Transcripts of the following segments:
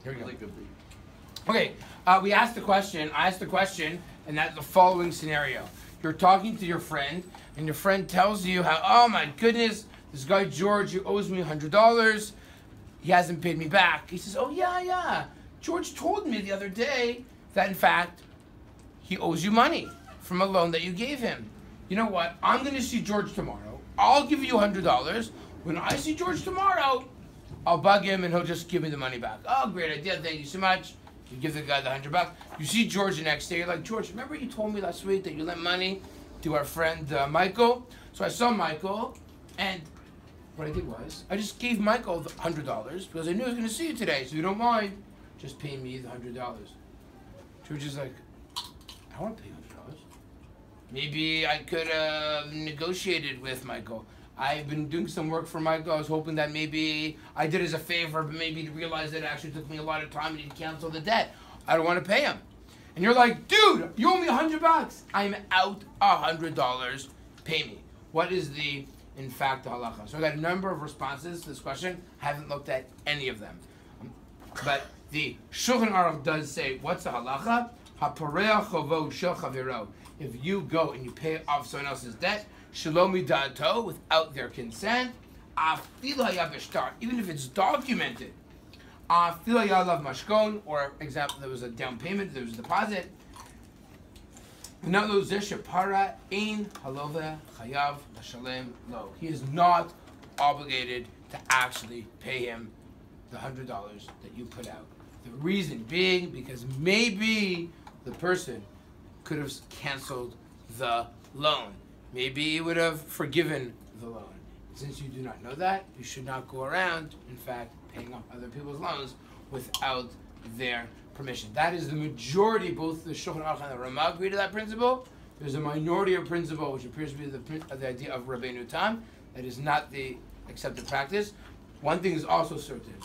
Here we go. Okay, we asked the question. I asked the question, and that's the following scenario. You're talking to your friend, and your friend tells you how, oh my goodness, this guy George, who owes me $100, he hasn't paid me back. He says, oh yeah, George told me the other day that in fact, he owes you money from a loan that you gave him. You know what? I'm going to see George tomorrow. I'll give you $100. When I see George tomorrow, I'll bug him and he'll just give me the money back. Oh, great idea. Thank you so much. You give the guy the $100. You see George the next day. You're like, George, remember you told me last week that you lent money to our friend Michael? So I saw Michael, and what I did was I just gave Michael the $100 because I knew I was going to see you today. So you don't mind, just pay me the $100. George is like, I want to pay $100. Maybe I could have negotiated with Michael. I've been doing some work for Michael. I was hoping that maybe I did as a favor, but maybe he realized that it actually took me a lot of time and he'd cancel the debt. I don't want to pay him. And you're like, dude, you owe me $100. I'm out $100. Pay me. What is the, in fact, the halacha? So I got a number of responses to this question. I haven't looked at any of them. But the Shulchan Aruch does say, what's the halacha? Hapareach chovo shel chaviro. If you go and you pay off someone else's debt, Shalomi Da'ato, without their consent, even if it's documented, or example, there was a down payment, there was a deposit. He is not obligated to actually pay him the $100 that you put out. The reason being because maybe the person could have canceled the loan. Maybe he would have forgiven the loan. Since you do not know that, you should not go around, in fact, paying off other people's loans without their permission. That is the majority, both the Shulchan Aruch and the Ramah agree to that principle. There's a minority of principle, which appears to be the idea of Rabbeinu Tam. That is not the accepted practice. One thing is also certain.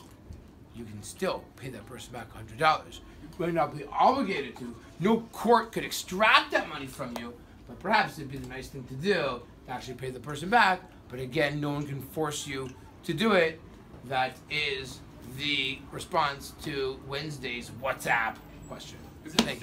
You can still pay that person back $100. You may not be obligated to. No court could extract that money from you, but perhaps it'd be the nice thing to do to actually pay the person back. But again, no one can force you to do it. That is the response to Wednesday's WhatsApp question. Thank you.